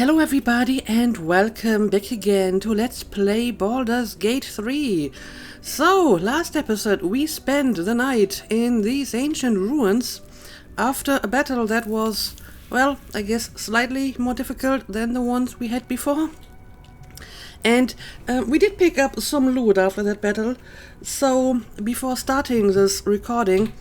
Hello everybody and welcome back again to Let's Play Baldur's Gate 3. So, last episode we spent the night in these ancient ruins after a battle that was, well, I guess slightly more difficult than the ones we had before. And we did pick up some loot after that battle, so before starting this recording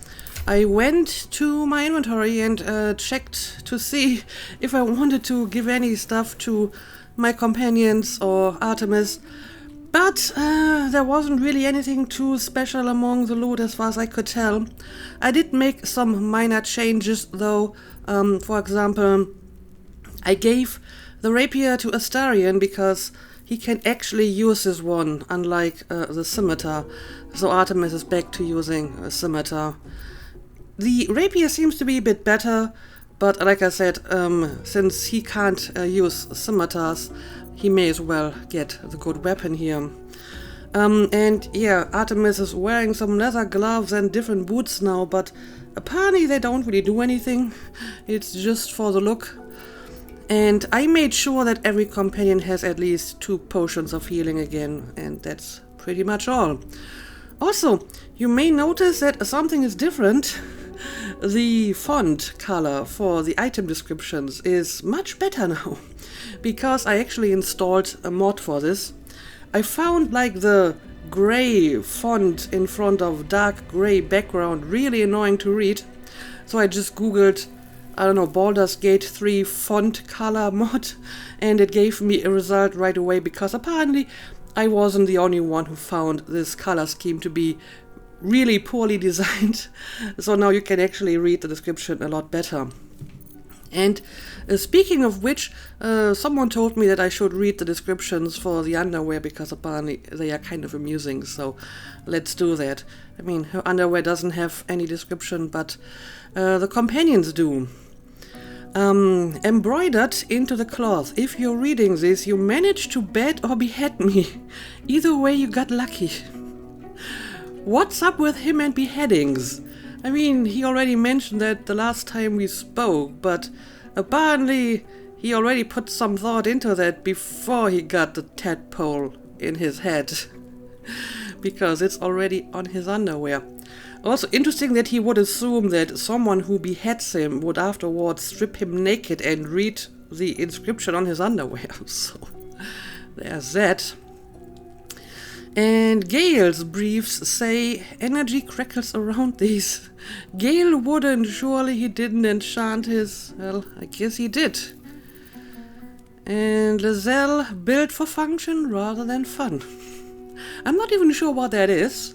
I went to my inventory and checked to see if I wanted to give any stuff to my companions or Artemis, but there wasn't really anything too special among the loot as far as I could tell. I did make some minor changes though. For example, I gave the rapier to Astarion because he can actually use this one, unlike the scimitar, so Artemis is back to using a scimitar. The rapier seems to be a bit better, but like I said, since he can't use scimitars, he may as well get the good weapon here. And yeah, Artemis is wearing some leather gloves and different boots now, but apparently they don't really do anything. It's just for the look. And I made sure that every companion has at least 2 potions of healing again, and that's pretty much all. Also, you may notice that something is different. The font color for the item descriptions is much better now, because I actually installed a mod for this. I found like the gray font in front of dark gray background really annoying to read, so I just googled, I don't know, Baldur's Gate 3 font color mod, and it gave me a result right away, because apparently I wasn't the only one who found this color scheme to be really poorly designed, so now you can actually read the description a lot better. And speaking of which, someone told me that I should read the descriptions for the underwear, because apparently they are kind of amusing, so let's do that. I mean, her underwear doesn't have any description, but the companions do. Embroidered into the cloth. If you're reading this, you managed to bed or behead me. Either way, you got lucky. What's up with him and beheadings? I mean, he already mentioned that the last time we spoke, but apparently he already put some thought into that before he got the tadpole in his head, because it's already on his underwear. Also interesting that he would assume that someone who beheads him would afterwards strip him naked and read the inscription on his underwear. So there's that. And Gale's briefs say energy crackles around these. Gale wouldn't, surely he didn't enchant his... well, I guess he did. And Lizelle built for function rather than fun. I'm not even sure what that is.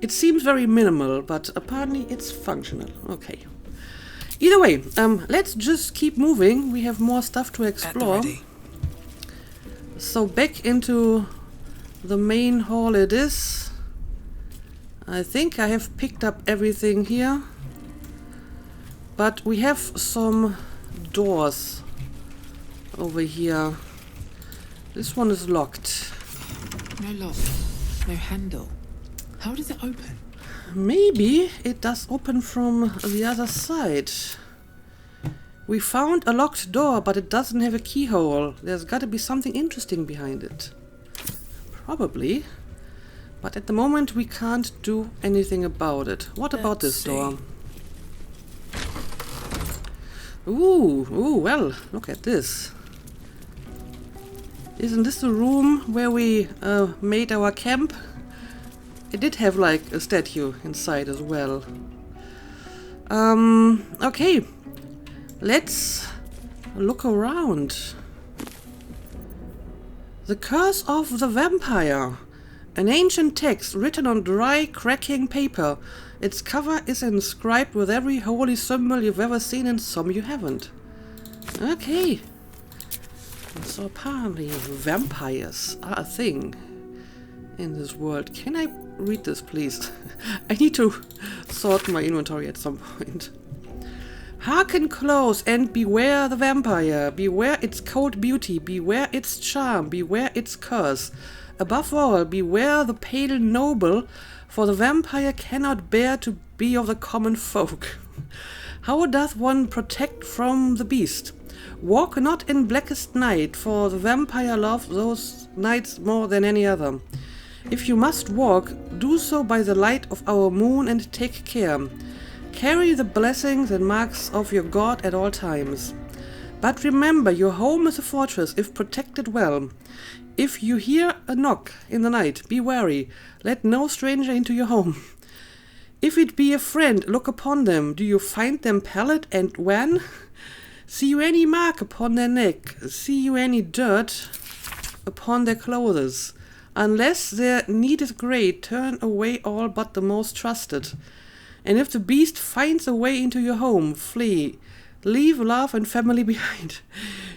It seems very minimal, but apparently it's functional. Okay. Either way, let's just keep moving. We have more stuff to explore. So back into the main hall it is. I think I have picked up everything here. But we have some doors over here. This one is locked. No lock, no handle. How does it open? Maybe it does open from the other side. We found a locked door, but it doesn't have a keyhole. There's got to be something interesting behind it. Probably. But at the moment we can't do anything about it. What about this door? Ooh, well, look at this. Isn't this the room where we made our camp? It did have like a statue inside as well. Okay. Let's look around. The Curse of the Vampire. An ancient text written on dry, cracking paper. Its cover is inscribed with every holy symbol you've ever seen and some you haven't. Okay. So apparently vampires are a thing in this world. Can I read this, please? I need to sort my inventory at some point. Hearken close and beware the vampire. Beware its cold beauty. Beware its charm. Beware its curse. Above all, beware the pale noble, for the vampire cannot bear to be of the common folk. How doth one protect from the beast? Walk not in blackest night, for the vampire loves those nights more than any other. If you must walk, do so by the light of our moon and take care. Carry the blessings and marks of your God at all times. But remember, your home is a fortress if protected well. If you hear a knock in the night, be wary. Let no stranger into your home. If it be a friend, look upon them. Do you find them pallid and wan? See you any mark upon their neck? See you any dirt upon their clothes? Unless their need is great, turn away all but the most trusted. And if the beast finds a way into your home, flee. Leave love and family behind.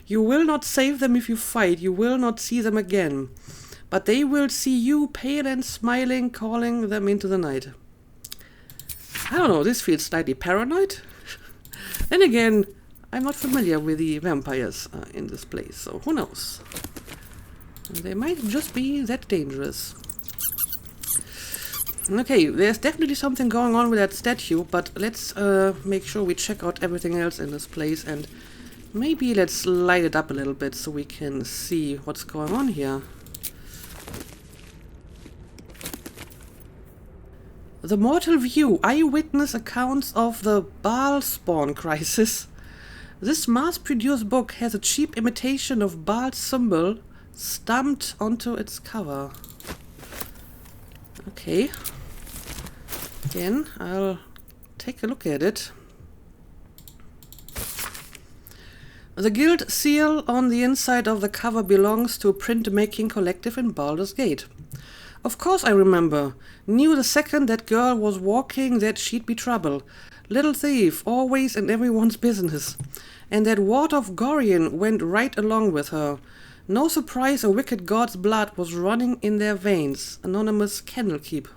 You will not save them if you fight. You will not see them again. But they will see you, pale and smiling, calling them into the night. I don't know, this feels slightly paranoid. Then again, I'm not familiar with the vampires in this place, so who knows? They might just be that dangerous. Okay, there's definitely something going on with that statue, but let's make sure we check out everything else in this place, and maybe let's light it up a little bit so we can see what's going on here. The Mortal View, eyewitness accounts of the Baal spawn crisis. This mass-produced book has a cheap imitation of Baal's symbol stamped onto its cover. Okay. Again, I'll take a look at it. The guild seal on the inside of the cover belongs to a printmaking collective in Baldur's Gate. Of course I remember. Knew the second that girl was walking that she'd be trouble. Little thief, always in everyone's business. And that ward of Gorian went right along with her. No surprise a wicked god's blood was running in their veins. Anonymous Candlekeep.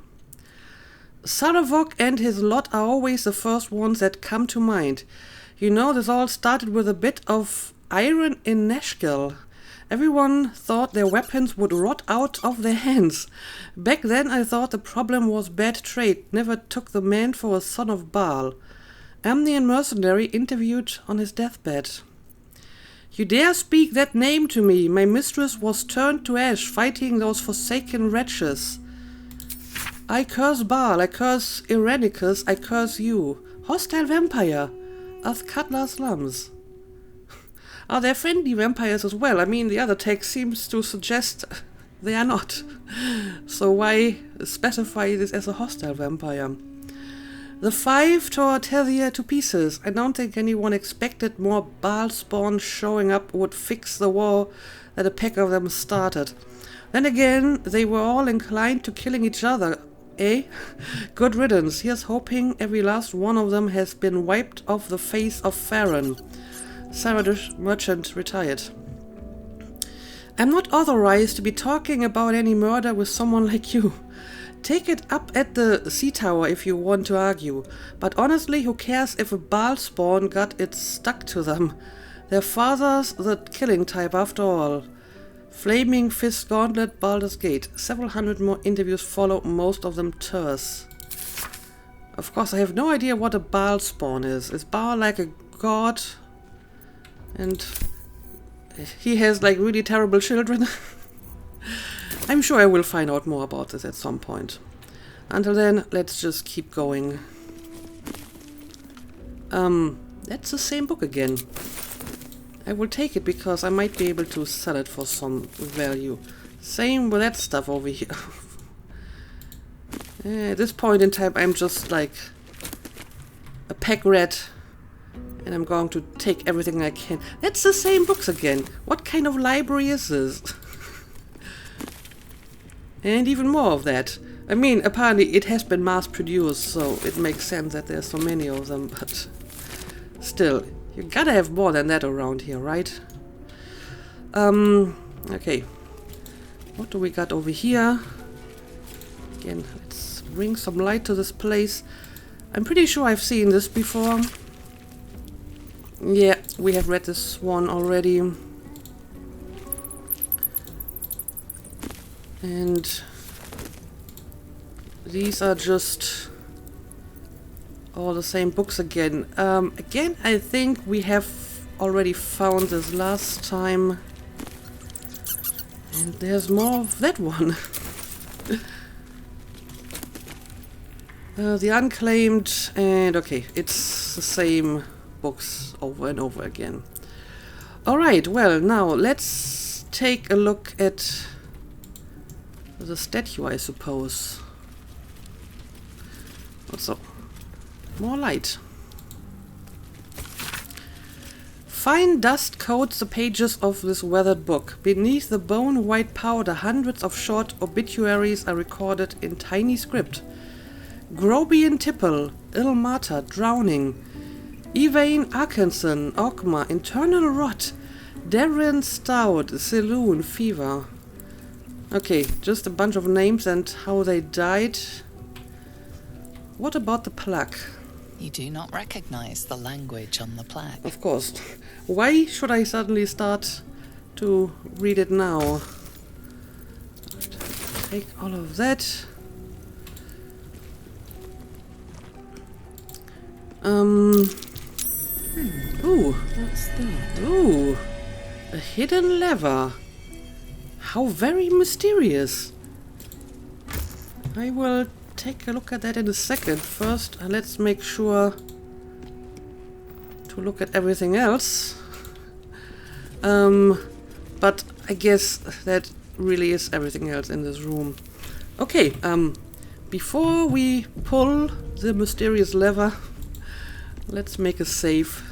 Saravok and his lot are always the first ones that come to mind. You know, this all started with a bit of iron in Nashkel. Everyone thought their weapons would rot out of their hands. Back then I thought the problem was bad trade, never took the man for a son of Baal. Amnian mercenary interviewed on his deathbed. You dare speak that name to me? My mistress was turned to ash fighting those forsaken wretches. I curse Baal, I curse Irenicus, I curse you. Hostile vampire, Athkatla slums. Are there friendly vampires as well? I mean, the other text seems to suggest they are not. So why specify this as a hostile vampire? The 5 tore Tethia to pieces. I don't think anyone expected more Baal spawn showing up would fix the war that a pack of them started. Then again, they were all inclined to killing each other, eh? Good riddance. Here's hoping every last one of them has been wiped off the face of Farron. Saradish merchant retired. I'm not authorized to be talking about any murder with someone like you. Take it up at the sea tower if you want to argue. But honestly, who cares if a Baal spawn got it stuck to them? Their father's the killing type after all. Flaming Fist Gauntlet, Baldur's Gate. Several hundred more interviews follow, most of them terse. Of course, I have no idea what a Baal spawn is. Is Baal like a god? And he has like really terrible children. I'm sure I will find out more about this at some point. Until then, let's just keep going. That's the same book again. I will take it because I might be able to sell it for some value. Same with that stuff over here. At this point in time, I'm just like a pack rat. And I'm going to take everything I can. That's the same books again. What kind of library is this? And even more of that. I mean, apparently it has been mass-produced, so it makes sense that there's so many of them, but still, you gotta have more than that around here, right? Okay. What do we got over here? Again, let's bring some light to this place. I'm pretty sure I've seen this before. Yeah, we have read this one already. And these are just all the same books again. Again, I think we have already found this last time. And there's more of that one. The Unclaimed, and okay, it's the same books over and over again. Alright, well, now let's take a look at the statue, I suppose. Also, more light. Fine dust coats the pages of this weathered book. Beneath the bone-white powder, hundreds of short obituaries are recorded in tiny script. Grobian Tipple, Ilmata, drowning. Evain Arkanson, Ogma, internal rot. Darren Stout, saloon, fever. Okay, just a bunch of names and how they died. What about the plaque? You do not recognize the language on the plaque. Of course. Why should I suddenly start to read it now? Take all of that. Ooh. What's that? Ooh. A hidden lever. How very mysterious. I will take a look at that in a second. First, let's make sure to look at everything else. But I guess that really is everything else in this room. Okay, before we pull the mysterious lever, let's make a save,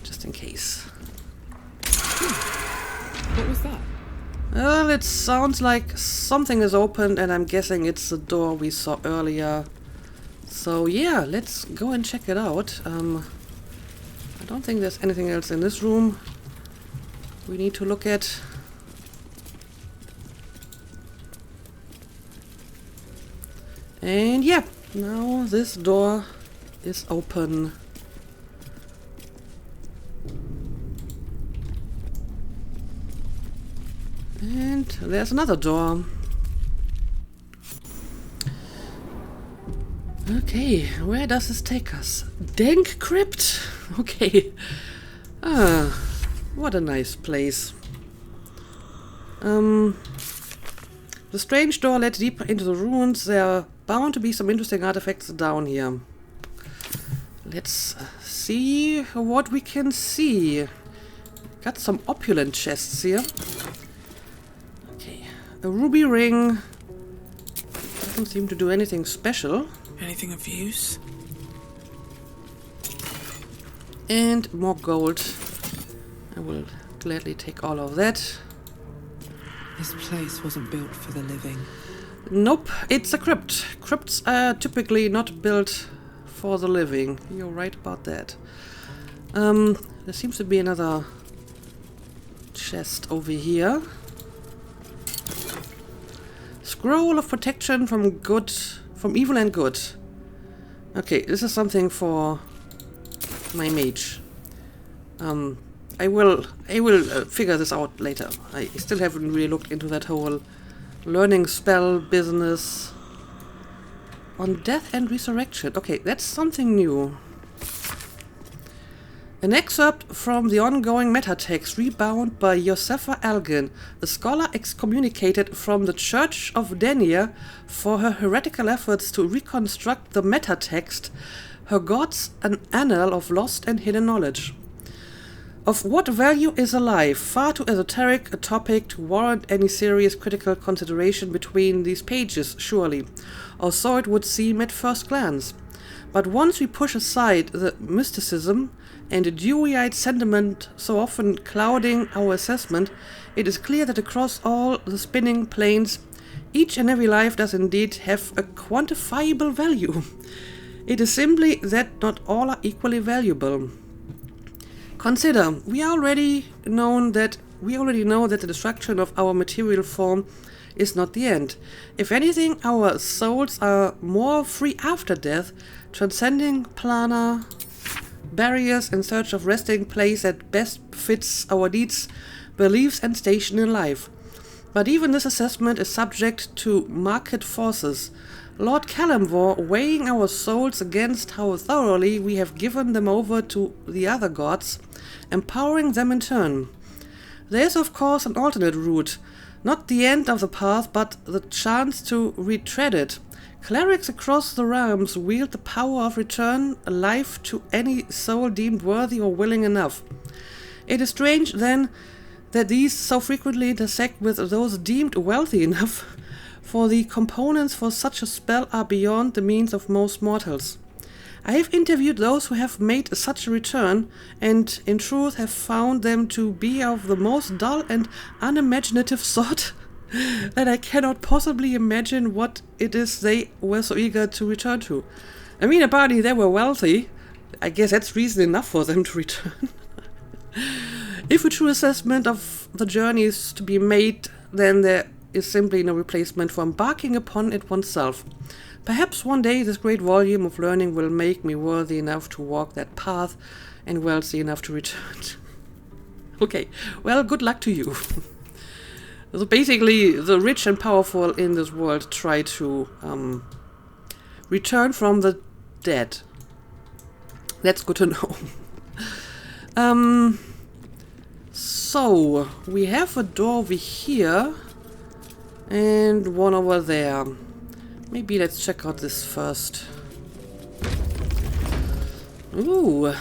just in case. What was that? Well, it sounds like something is opened, and I'm guessing it's the door we saw earlier. So yeah, let's go and check it out. I don't think there's anything else in this room we need to look at. And yeah, now this door is open. And there's another door. Okay, where does this take us? Dank Crypt? Okay. Ah, what a nice place. The strange door led deeper into the ruins. There are bound to be some interesting artifacts down here. Let's see what we can see. Got some opulent chests here. A ruby ring. Doesn't seem to do anything special. Anything of use? And more gold. I will gladly take all of that. This place wasn't built for the living. Nope, it's a crypt. Crypts are typically not built for the living. You're right about that. There seems to be another chest over here. Scroll of protection from evil and good. Okay, this is something for my mage. I will figure this out later. I still haven't really looked into that whole learning spell business. On death and resurrection. Okay, that's something new. An excerpt from the ongoing metatext rebound by Josefa Algin, a scholar excommunicated from the Church of Denia for her heretical efforts to reconstruct the metatext, her gods an annal of lost and hidden knowledge. Of what value is a life? Far too esoteric a topic to warrant any serious critical consideration between these pages, surely, or so it would seem at first glance. But once we push aside the mysticism and the dewy-eyed sentiment so often clouding our assessment, it is clear that across all the spinning planes, each and every life does indeed have a quantifiable value. It is simply that not all are equally valuable. Consider, we already know that the destruction of our material form is not the end. If anything, our souls are more free after death, transcending planar barriers in search of resting place that best fits our needs, beliefs, and station in life. But even this assessment is subject to market forces. Lord Kalimvor weighing our souls against how thoroughly we have given them over to the other gods, empowering them in turn. There is of course an alternate route, not the end of the path, but the chance to retread it. Clerics across the realms wield the power of return life to any soul deemed worthy or willing enough. It is strange, then, that these so frequently intersect with those deemed wealthy enough, for the components for such a spell are beyond the means of most mortals. I have interviewed those who have made such a return, and in truth have found them to be of the most dull and unimaginative sort, that I cannot possibly imagine what it is they were so eager to return to. I mean, apparently they were wealthy. I guess that's reason enough for them to return. If a true assessment of the journey is to be made, then there is simply no replacement for embarking upon it oneself. Perhaps one day this great volume of learning will make me worthy enough to walk that path and wealthy enough to return. Okay, well, good luck to you. So basically, the rich and powerful in this world try to return from the dead. That's good to know. So, we have a door over here and one over there. Maybe let's check out this first. Ooh,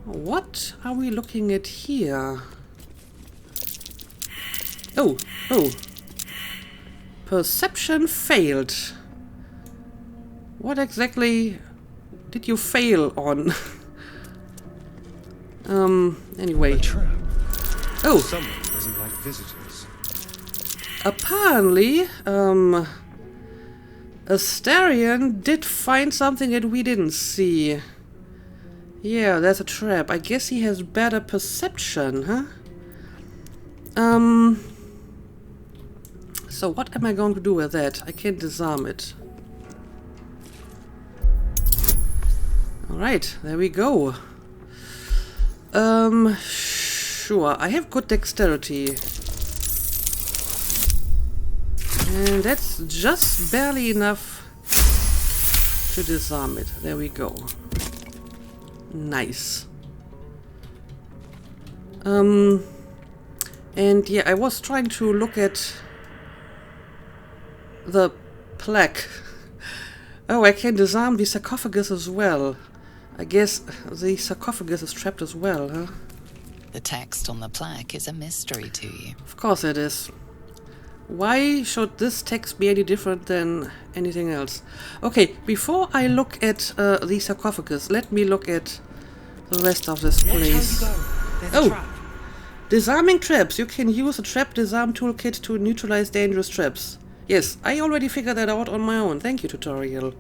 what are we looking at here? Oh. Perception failed. What exactly did you fail on? Anyway. A trap. Oh. Someone doesn't like visitors. Apparently, Astarion did find something that we didn't see. Yeah, there's a trap. I guess he has better perception, huh? So what am I going to do with that? I can't disarm it. Alright, there we go. Sure, I have good dexterity. And that's just barely enough to disarm it. There we go. Nice. And yeah, I was trying to look at the plaque. Oh, I can disarm the sarcophagus as well. I guess the sarcophagus is trapped as well, huh? The text on the plaque is a mystery to you. Of course it is. Why should this text be any different than anything else? Okay, before I look at the sarcophagus, let me look at the rest of this place. Oh! Disarming traps. You can use a trap disarm toolkit to neutralize dangerous traps. Yes, I already figured that out on my own. Thank you, tutorial.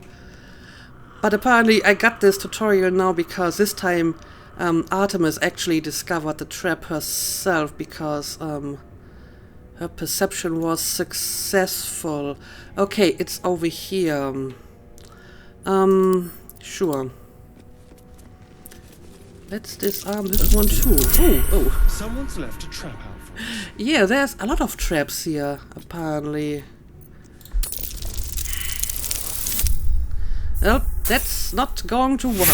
But apparently I got this tutorial now because this time Artemis actually discovered the trap herself because her perception was successful. Okay, it's over here. Sure. Let's disarm this one too. Oh. Someone's left a trap out for us. Yeah, there's a lot of traps here, apparently. Well, that's not going to work.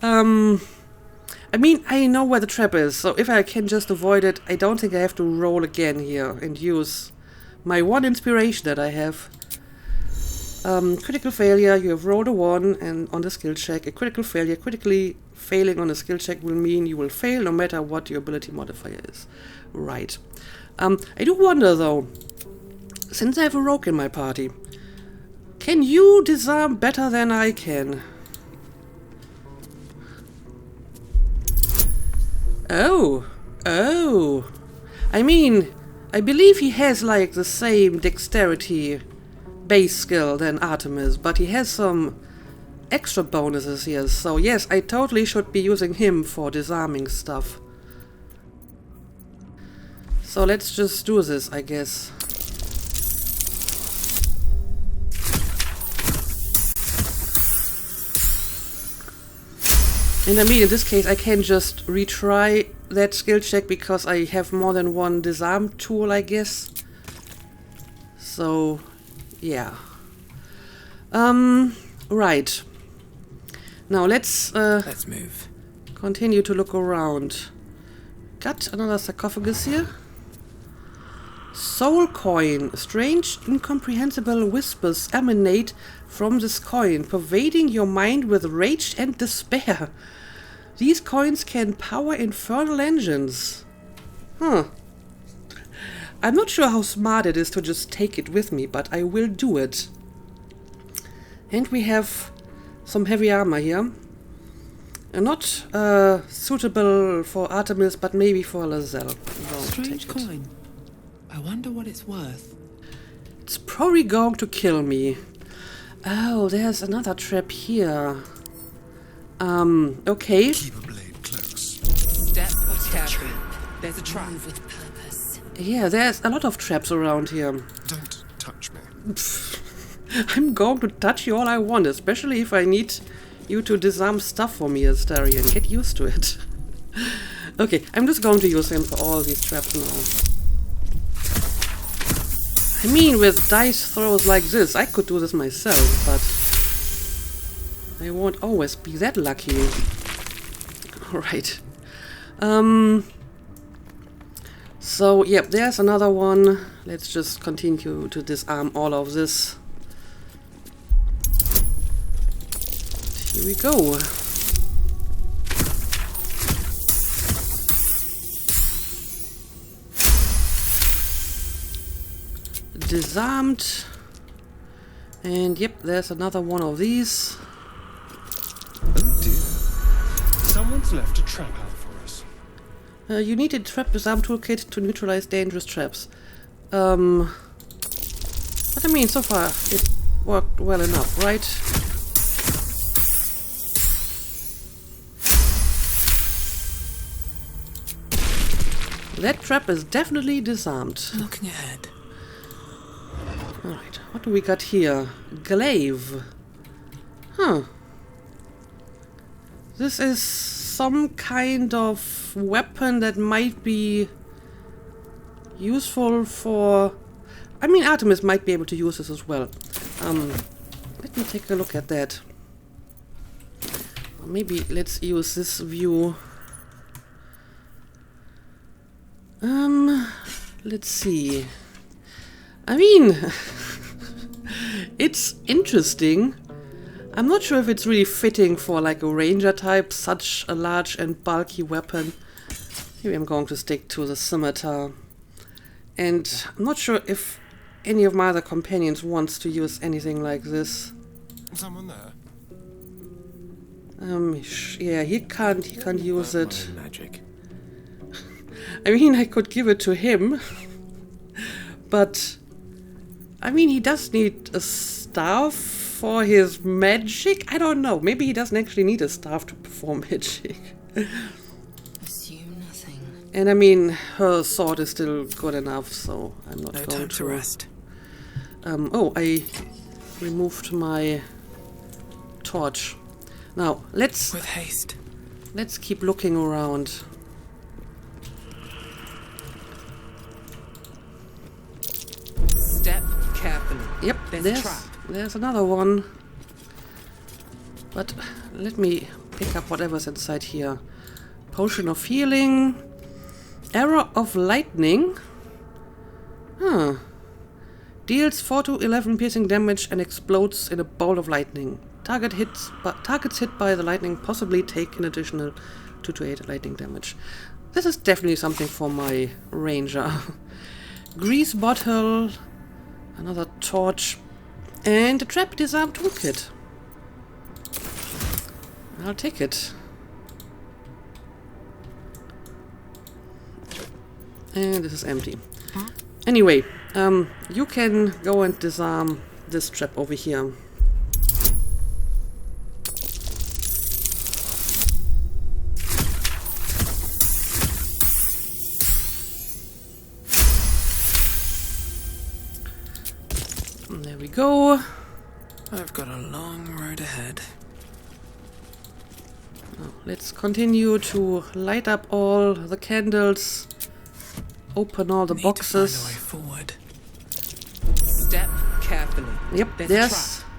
I mean, I know where the trap is, so if I can just avoid it, I don't think I have to roll again here and use my one inspiration that I have. Critical failure, you have rolled a 1 and on the skill check. A critical failure, critically failing on a skill check will mean you will fail no matter what your ability modifier is. Right. I do wonder though, since I have a rogue in my party, can you disarm better than I can? Oh. I mean, I believe he has like the same dexterity base skill than Artemis, but he has some extra bonuses here, so yes, I totally should be using him for disarming stuff. So let's just do this, I guess. And I mean, in this case, I can just retry that skill check because I have more than one disarm tool, I guess. So, yeah. Right. Now let's move. continue to look around. Got another sarcophagus here. Soul coin. Strange, incomprehensible whispers emanate from this coin, pervading your mind with rage and despair. These coins can power infernal engines. Huh. I'm not sure how smart it is to just take it with me, but I will do it. And we have some heavy armor here. Not suitable for Artemis, but maybe for Lazelle. Strange coin. I wonder what it's worth. It's probably going to kill me. Oh, there's another trap here. Okay. Keep a blade close. Step carefully. There's a trap. Move with purpose. Yeah, there's a lot of traps around here. Don't touch me. I'm going to touch you all I want, especially if I need you to disarm stuff for me, Astarion. Get used to it. Okay, I'm just going to use him for all these traps now. I mean, with dice throws like this, I could do this myself, but I won't always be that lucky. Alright. So, yep, there's another one. Let's just continue to disarm all of this. Here we go. Disarmed. And yep, there's another one of these. Oh dear. Someone's left a trap out for us. You need a trap disarm toolkit to neutralize dangerous traps. But I mean, so far it worked well enough, right? That trap is definitely disarmed. Looking ahead. Alright, what do we got here? Glaive. Huh. This is some kind of weapon that might be useful for... I mean, Artemis might be able to use this as well. Let me take a look at that. Or maybe let's use this view. Let's see. I mean, it's interesting. I'm not sure if it's really fitting for like a ranger type, such a large and bulky weapon. Maybe I'm going to stick to the scimitar. And I'm not sure if any of my other companions wants to use anything like this. Someone there? Yeah, he can't use it. Magic. I mean, I could give it to him, but I mean, he does need a staff for his magic? I don't know. Maybe he doesn't actually need a staff to perform magic. Assume nothing. And I mean, her sword is still good enough, so I'm not No going time to rest. Oh, I removed my torch. Now, With haste. let's keep looking around. Step carefully. Yep, There's a trap. there's another one. But let me pick up whatever's inside here. Potion of healing. Arrow of lightning. Huh. Deals 4 to 11 piercing damage and explodes in a bolt of lightning. Targets hit by the lightning possibly take an additional 2 to 8 lightning damage. This is definitely something for my ranger. Grease bottle. Another torch. And a trap disarm toolkit. I'll take it. And this is empty. Anyway, you can go and disarm this trap over here. There we go. I've got a long road ahead. Now, let's continue to light up all the candles, open all the Need to find a way boxes. forward. Step carefully. Yep,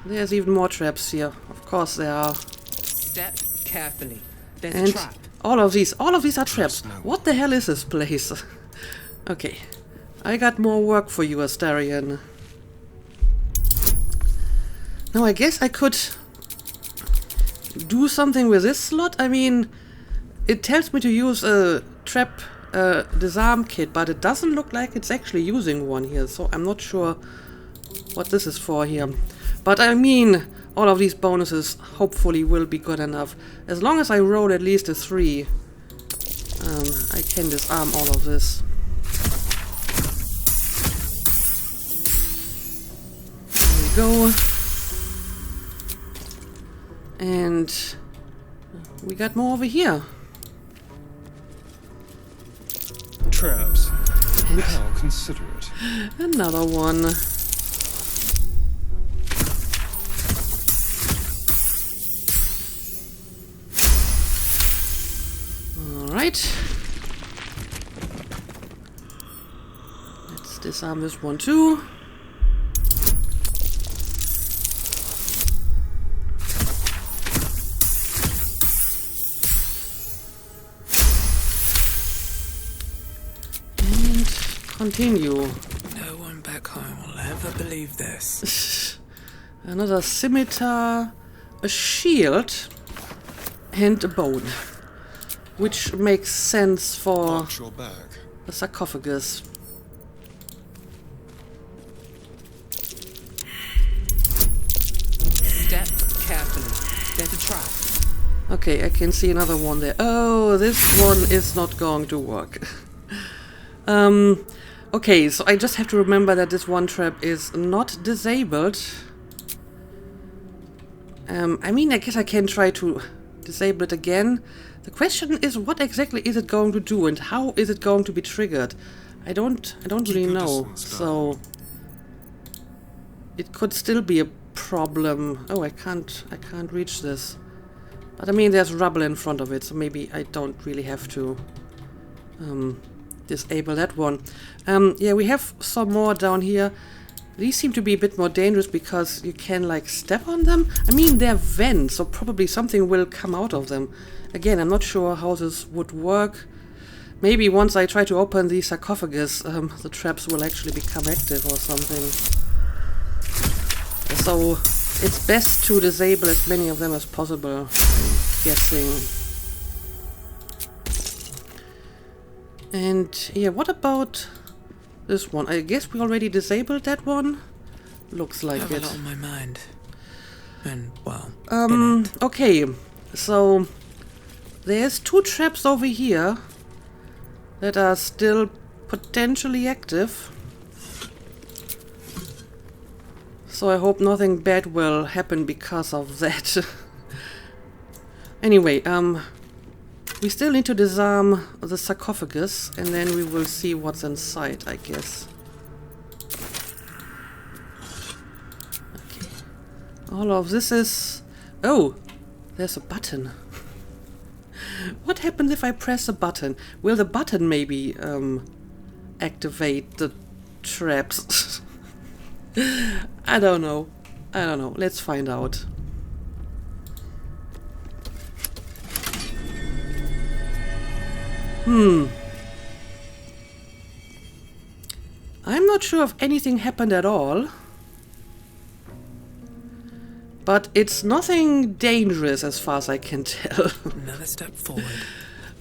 there's even more traps here. Of course there are. Step carefully. There's And a trap. all of these are traps. What the hell is this place? Okay, I got more work for you, Astarion. Now I guess I could do something with this slot. I mean, it tells me to use a trap disarm kit, but it doesn't look like it's actually using one here, so I'm not sure what this is for here. But I mean, all of these bonuses hopefully will be good enough. As long as I roll at least a 3, I can disarm all of this. There we go. And we got more over here. Traps. How considerate. Another one. Alright. Let's disarm this one too. Continue. No one back home will ever believe this. Another scimitar, a shield, and a bone. Which makes sense for Watch your back. the sarcophagus. Step carefully. There's a trap. Okay, I can see another one there. Oh, this one is not going to work. Okay, so I just have to remember that this one trap is not disabled. I mean, I guess I can try to disable it again. The question is, what exactly is it going to do, and how is it going to be triggered? I don't really know. So it could still be a problem. Oh, I can't reach this. But I mean, there's rubble in front of it, so maybe I don't really have to disable that one. Yeah, we have some more down here. These seem to be a bit more dangerous because you can like step on them. I mean, they're vents, so probably something will come out of them. Again, I'm not sure how this would work. Maybe once I try to open the sarcophagus, the traps will actually become active or something. So it's best to disable as many of them as possible, I'm guessing. And yeah, what about this one? I guess we already disabled that one. Looks like I have it. a lot on my mind. And, well, Okay, so there's 2 traps over here that are still potentially active. So I hope nothing bad will happen because of that. Anyway, we still need to disarm the sarcophagus, and then we will see what's inside, I guess. Okay. All of this is... Oh! There's a button. What happens if I press a button? Will the button maybe activate the traps? I don't know. I don't know. Let's find out. I'm not sure if anything happened at all. But it's nothing dangerous as far as I can tell. another step forward.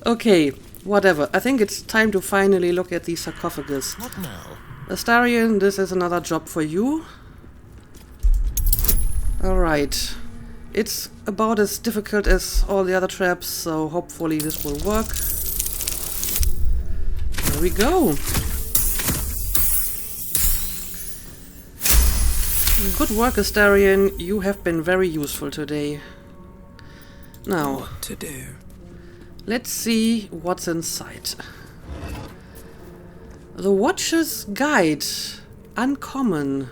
Okay, whatever. I think it's time to finally look at the sarcophagus. What now? Astarion, this is another job for you. Alright. It's about as difficult as all the other traps, so hopefully this will work. There we go. Good work, Astarion. You have been very useful today. Now, What to do? let's see what's inside. The Watcher's Guide. Uncommon.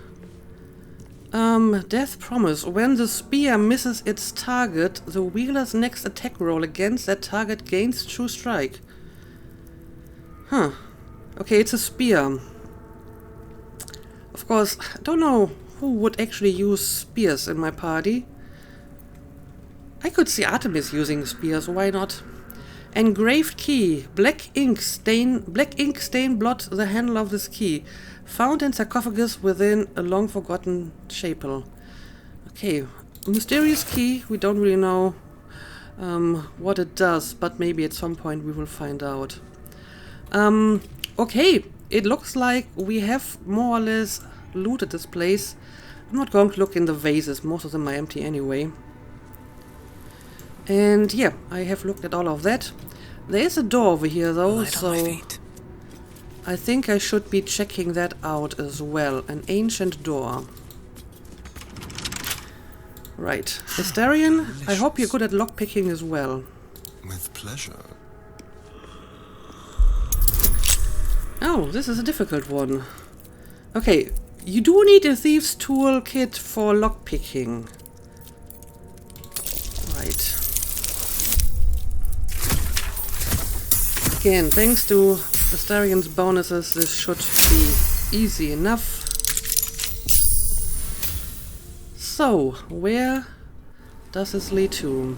Death Promise. When the spear misses its target, the wielders' next attack roll against that target gains True Strike. Huh. Okay, it's a spear. Of course, I don't know who would actually use spears in my party. I could see Artemis using spears, why not? Engraved key. Black ink stain blot the handle of this key. Found in sarcophagus within a long forgotten chapel. Okay, mysterious key. We don't really know what it does, but maybe at some point we will find out. Okay, it looks like we have more or less looted this place. I'm not going to look in the vases, most of them are empty anyway. And yeah, I have looked at all of that. There is a door over here though, so I think I should be checking that out as well. An ancient door. Right. Astarion, I hope you're good at lockpicking as well. With pleasure. Oh, this is a difficult one. Okay, you do need a thief's tool kit for lockpicking. Right. Again, thanks to Astarion's bonuses, this should be easy enough. So, where does this lead to?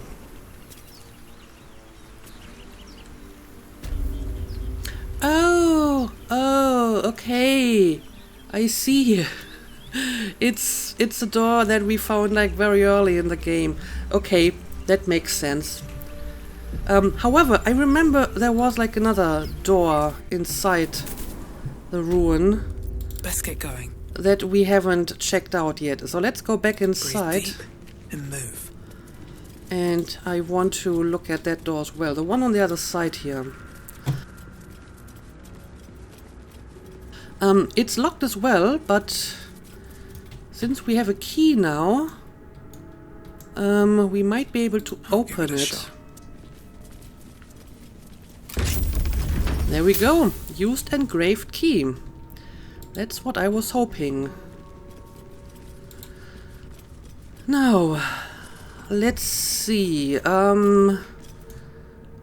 Oh, okay. I see. It's a door that we found like very early in the game. Okay, that makes sense. However, I remember there was like another door inside the ruin. Let's get going. That we haven't checked out yet. So let's go back inside. Breathe deep and move. And I want to look at that door as well. The one on the other side here. It's locked as well, but since we have a key now, we might be able to open it. There we go. Used engraved key. That's what I was hoping. Now, let's see.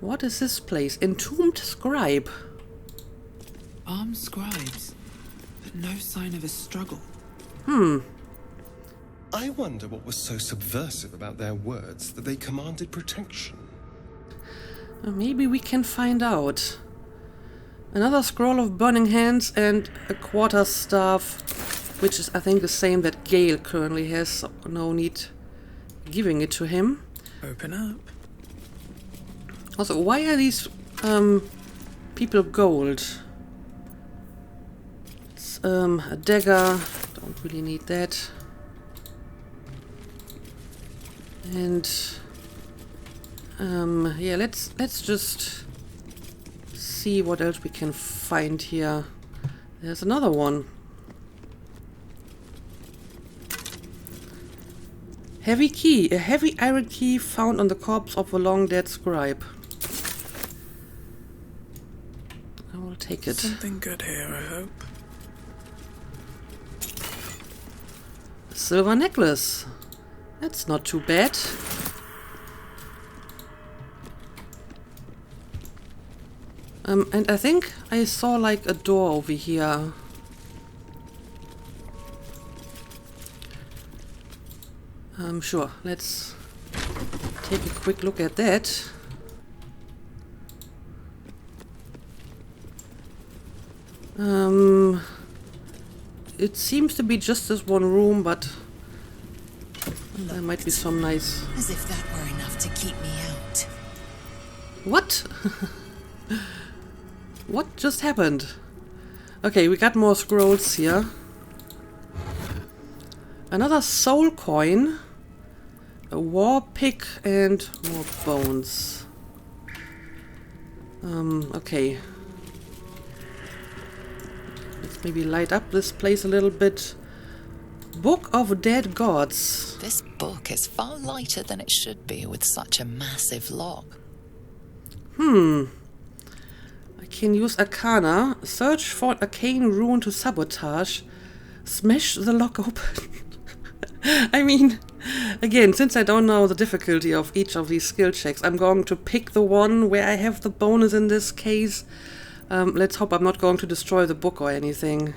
What is this place? Entombed scribe. Armed scribes, but no sign of a struggle. I wonder what was so subversive about their words that they commanded protection. Maybe we can find out. Another scroll of burning hands and a quarterstaff, which is I think the same that Gale currently has, so no need giving it to him. Open up. Also, why are these people gold? It's a dagger, don't really need that. And yeah, let's just see what else we can find here. There's another one. Heavy key. A heavy iron key found on the corpse of a long dead scribe. I will take it. Something good here, I hope. A silver necklace. That's not too bad. And I think I saw like a door over here. Sure, let's take a quick look at that. It seems to be just this one room, but there might be some nice... As if that were enough to keep me out. What? What just happened? Okay, we got more scrolls here. Another soul coin. A war pick and more bones. Okay. Let's maybe light up this place a little bit. Book of Dead Gods. This book is far lighter than it should be with such a massive lock. I can use Arcana. Search for an arcane rune to sabotage. Smash the lock open. I mean, again, since I don't know the difficulty of each of these skill checks, I'm going to pick the one where I have the bonus in this case. Let's hope I'm not going to destroy the book or anything.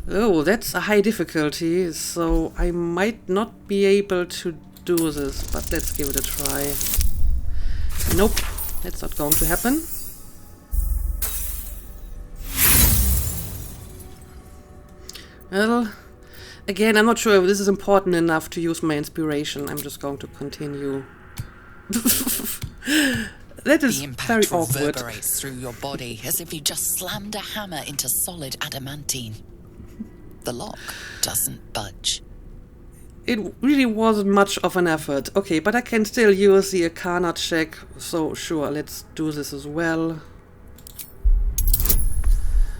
Oh, that's a high difficulty, so I might not be able to do this, but let's give it a try. Nope, that's not going to happen. Well, again, I'm not sure if this is important enough to use my inspiration. I'm just going to continue. That is The impact very awkward. reverberates through your body as if you just slammed a hammer into solid adamantine. The lock doesn't budge. It really wasn't much of an effort. Okay, but I can still use the Arcana check, so sure, let's do this as well.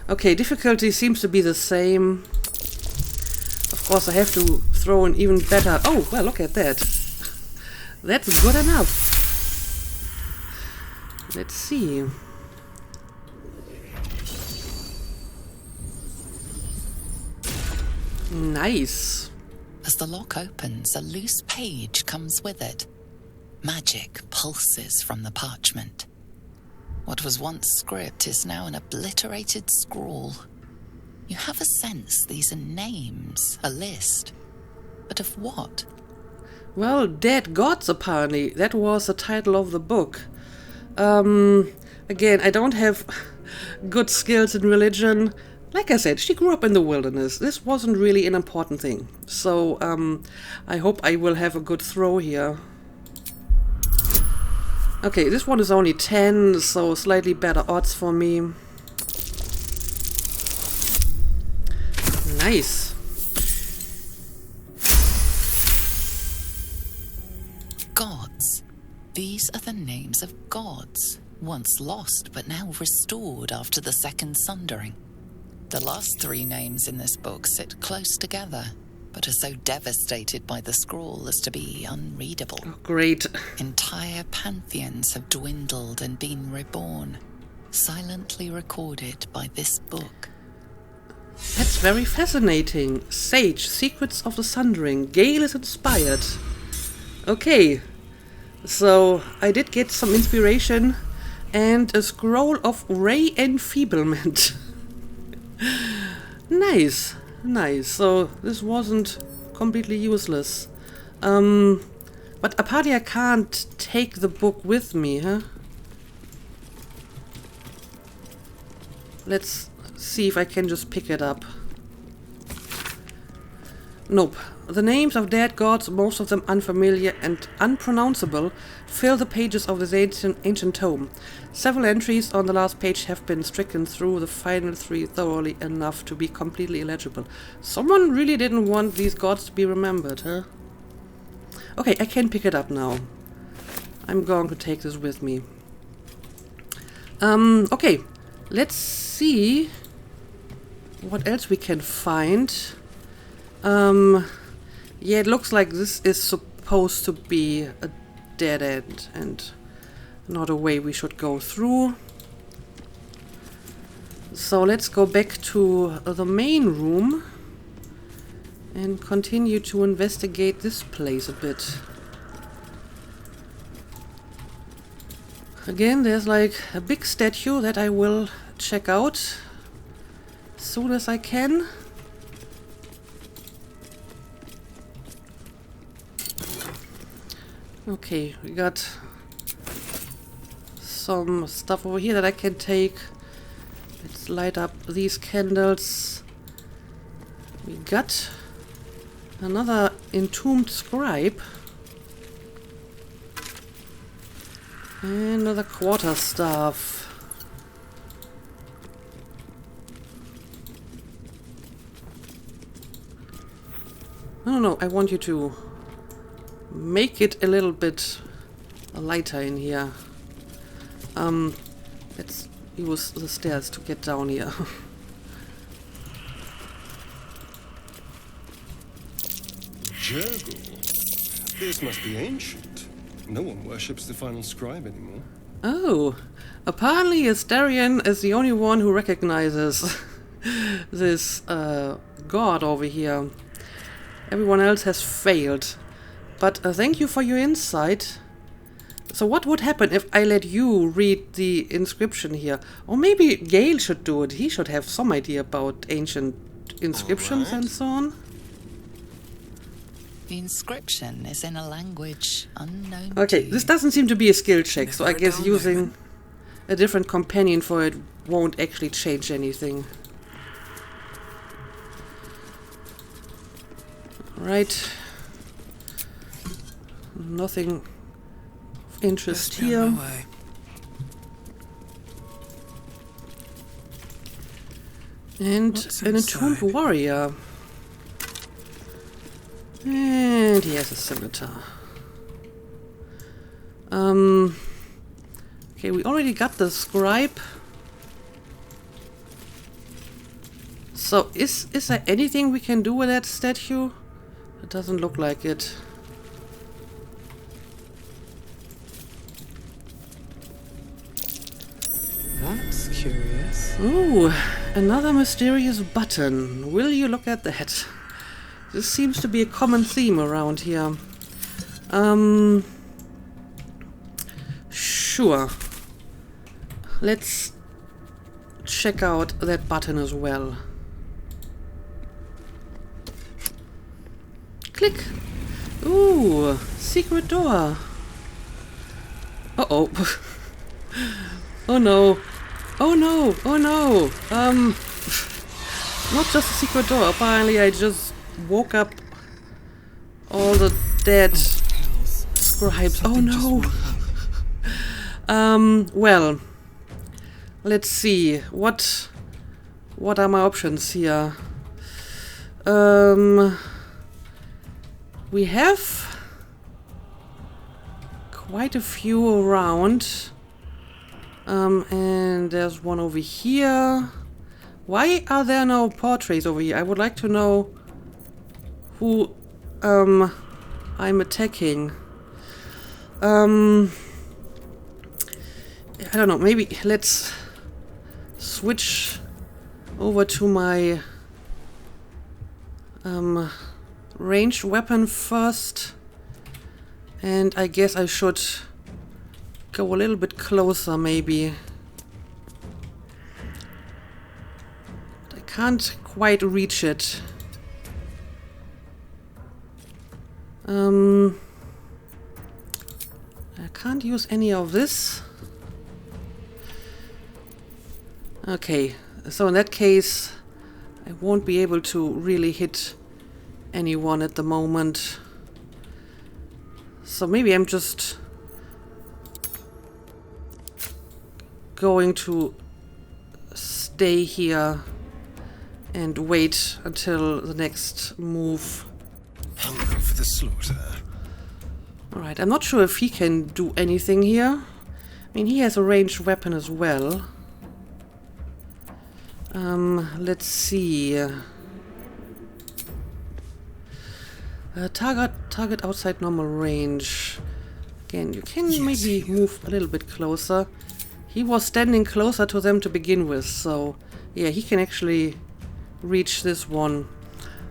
Okay, difficulty seems to be the same. Of course, I have to throw an even better... Oh, well, look at that. That's good enough. Let's see. Nice. As the lock opens, a loose page comes with it. Magic pulses from the parchment. What was once script is now an obliterated scrawl. You have a sense these are names, a list. But of what? Well, dead gods, apparently. That was the title of the book. Again, I don't have good skills in religion. Like I said, she grew up in the wilderness. This wasn't really an important thing. So, I hope I will have a good throw here. Okay, this one is only 10, so slightly better odds for me. Nice. Gods. These are the names of gods, once lost but now restored after the Second Sundering. The last three names in this book sit close together, but are so devastated by the scrawl as to be unreadable. Oh, great. Entire pantheons have dwindled and been reborn, silently recorded by this book. That's very fascinating. Sage, Secrets of the Sundering. Gale is inspired. Okay. So, I did get some inspiration and a scroll of ray enfeeblement. Nice. Nice. So, this wasn't completely useless. But apparently I can't take the book with me, huh? Let's see if I can just pick it up. Nope. The names of dead gods, most of them unfamiliar and unpronounceable, fill the pages of this ancient tome. Several entries on the last page have been stricken through the final three thoroughly enough to be completely illegible. Someone really didn't want these gods to be remembered, huh? Okay, I can pick it up now. I'm going to take this with me. Okay. Let's see what else we can find. Yeah, it looks like this is supposed to be a dead end and not a way we should go through. So let's go back to the main room and continue to investigate this place a bit. Again, there's like a big statue that I will check out as soon as I can. Okay, we got some stuff over here that I can take. Let's light up these candles. We got another entombed scribe. And another quarterstaff. No, I want you to make it a little bit lighter in here. Let's use the stairs to get down here. Jurgle. This must be ancient. No one worships the final scribe anymore. Oh, apparently Astarion is the only one who recognizes this god over here. Everyone else has failed. But thank you for your insight. So what would happen if I let you read the inscription here? Or maybe Gale should do it. He should have some idea about ancient inscriptions and so on. The inscription is in a language unknown Okay, to this you. doesn't seem to be a skill check, so I Never a guess dull using moment. a different companion for it won't actually change anything. Right. Nothing of interest Best be on here. my way. And What's an entombed inside? warrior. And he has a scimitar. Okay, we already got the scribe. So, is there anything we can do with that statue? It doesn't look like it. That's curious. Ooh, another mysterious button. Will you look at that? This seems to be a common theme around here. Sure. Let's check out that button as well. Click. Ooh, secret door. Uh-oh. Oh no. Oh no. Oh no. Not just a secret door. Apparently I just woke up all the dead Hells. scribes. Oh Something just no. woke up. Well, let's see. What are my options here? We have quite a few around. And there's one over here. Why are there no portraits over here? I would like to know who I'm attacking. I don't know, maybe let's switch over to my ranged weapon first. And I guess I should go a little bit closer, maybe. I can't quite reach it. I can't use any of this. Okay, so in that case, I won't be able to really hit anyone at the moment. So maybe I'm just going to stay here and wait until the next move. Hungry for the slaughter. Alright, I'm not sure if he can do anything here. I mean, he has a ranged weapon as well. Let's see. Target outside normal range. Again, you can maybe move a little bit closer. He was standing closer to them to begin with, so yeah, he can actually reach this one.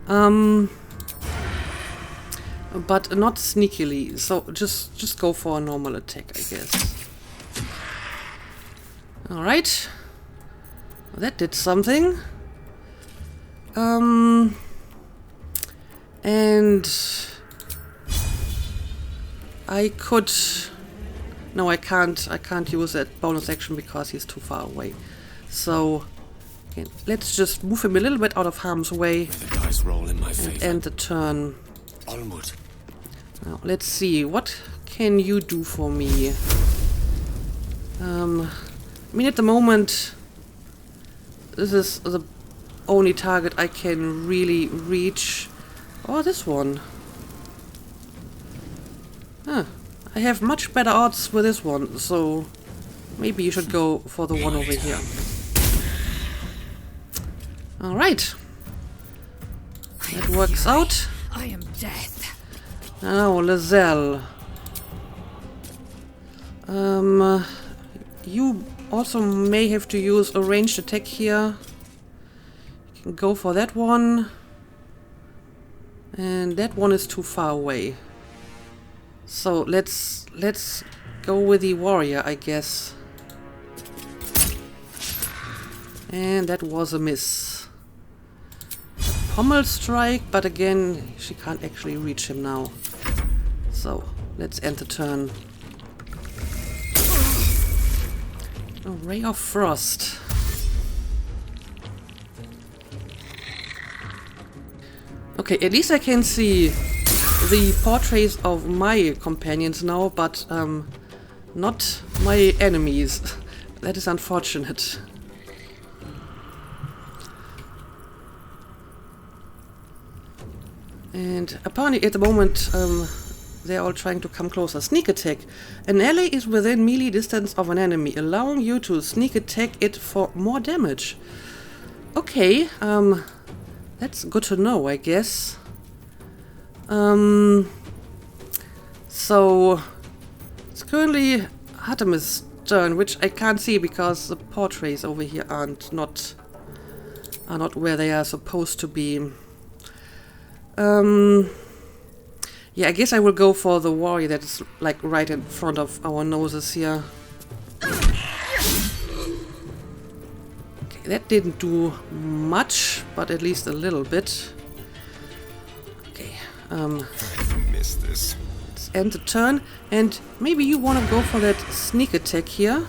But not sneakily, so just go for a normal attack, I guess. Alright. That did something. And I could... No, I can't use that bonus action because he's too far away. So, okay, let's just move him a little bit out of harm's way The dice roll in my and favor. end the turn. Onward. Now, let's see. What can you do for me? I mean, at the moment, this is the only target I can really reach. Oh, this one. Huh. I have much better odds with this one, so maybe you should go for the one over here. Alright. That works out. I am death. Now, Lizelle. You also may have to use a ranged attack here. You can go for that one. And that one is too far away. So let's go with the warrior, I guess. And that was a miss. pommel strike, but again, she can't actually reach him now. So, let's end the turn. A ray of frost. Okay, at least I can see the portraits of my companions now, but not my enemies. That is unfortunate. And apparently at the moment they're all trying to come closer. Sneak attack. An ally is within melee distance of an enemy, allowing you to sneak attack it for more damage. Okay, that's good to know, I guess. So it's currently Artemis' turn, which I can't see because the portraits over here are not where they are supposed to be. Yeah, I guess I will go for the warrior that is like right in front of our noses here. Okay, that didn't do much, but at least a little bit. Okay, Miss this. let's end the turn, and maybe you want to go for that sneak attack here.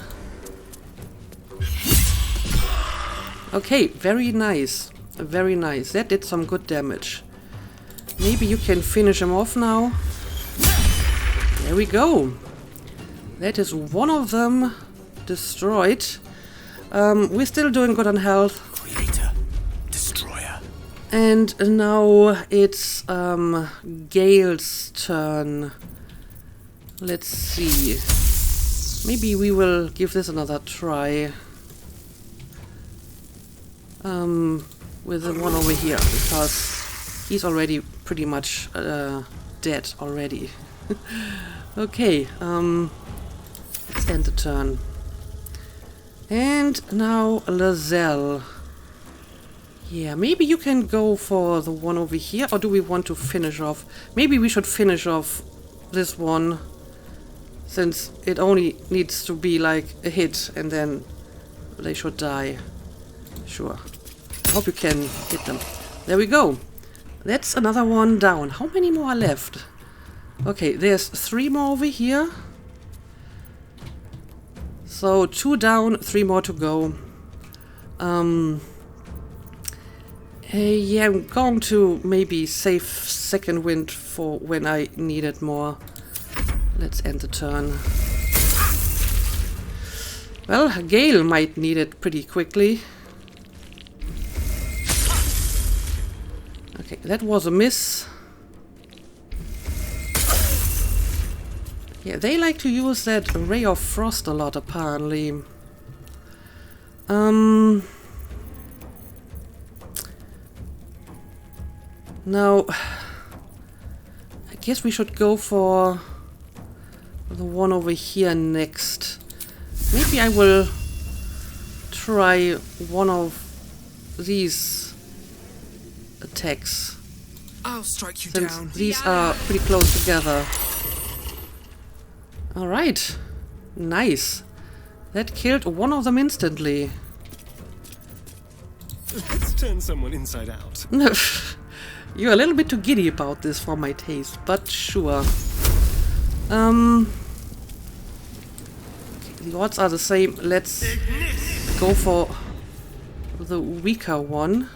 Okay, very nice. Very nice. That did some good damage. Maybe you can finish him off now. There we go. That is one of them destroyed. We're still doing good on health. Creator. Destroyer. And now it's Gale's turn. Let's see. Maybe we will give this another try. With the one over here, because he's already pretty much dead already. Okay, let's end the turn. And now Lazelle. Yeah, maybe you can go for the one over here, or do we want to finish off? Maybe we should finish off this one, since it only needs to be like a hit and then they should die. Sure. I hope you can hit them. There we go. That's another one down. How many more are left? Okay, there's 3 more over here. So 2 down, 3 more to go. Yeah, I'm going to maybe save second wind for when I need it more. Let's end the turn. Well, Gale might need it pretty quickly. Okay, that was a miss. Yeah, they like to use that ray of frost a lot, apparently. Now, I guess we should go for the one over here next. Maybe I will try one of these attacks. I'll strike you Since down. these are pretty close together. Alright. Nice. That killed one of them instantly. Let's turn someone inside out. You're a little bit too giddy about this for my taste, but sure. The odds are the same. Let's go for the weaker one.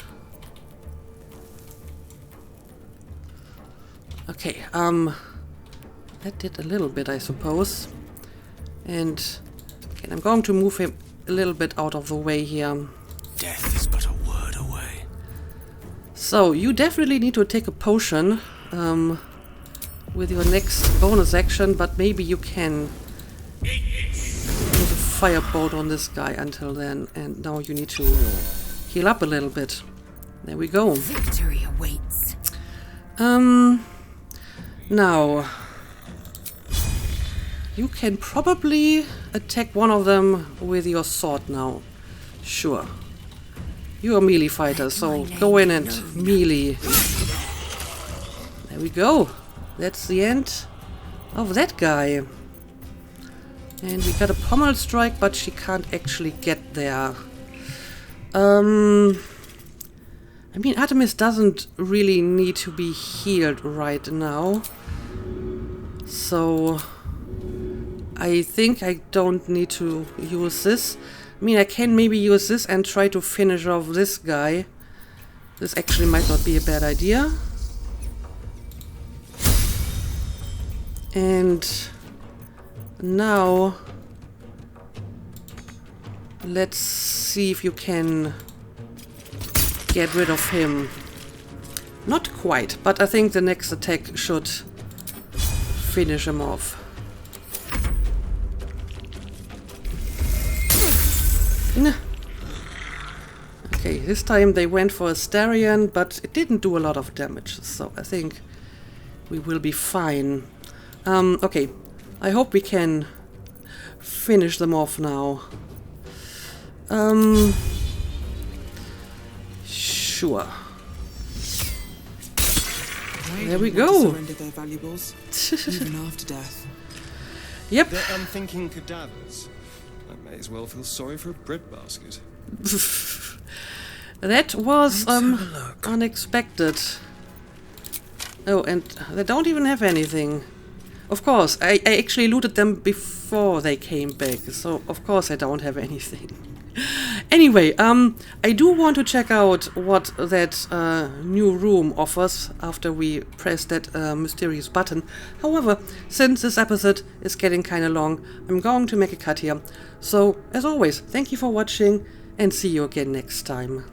Okay, that did a little bit, I suppose. And okay, I'm going to move him a little bit out of the way here. Death is but a word away. So, you definitely need to take a potion with your next bonus action, but maybe you can use a firebolt on this guy until then. And now you need to heal up a little bit. There we go. Victory awaits. Now, you can probably attack one of them with your sword now. Sure. You're a melee fighter, so go in and melee. There we go. That's the end of that guy. And we got a pommel strike, but she can't actually get there. I I mean, Artemis doesn't really need to be healed right now. So I think I don't need to use this. I mean, I can maybe use this and try to finish off this guy. This actually might not be a bad idea. And now let's see if you can get rid of him. Not quite, but I think the next attack should finish him off. Nah. Okay, this time they went for a Starion, but it didn't do a lot of damage, so I think we will be fine. Okay, I hope we can finish them off now. Sure. There we go. Surrender their valuables, even after death. Yep. They're unthinking cadavers. I may as well feel sorry for a breadbasket. That was unexpected. Oh, and they don't even have anything. Of course, I actually looted them before they came back, so of course I don't have anything. Anyway, I do want to check out what that new room offers after we press that mysterious button. However, since this episode is getting kind of long, I'm going to make a cut here. So, as always, thank you for watching and see you again next time.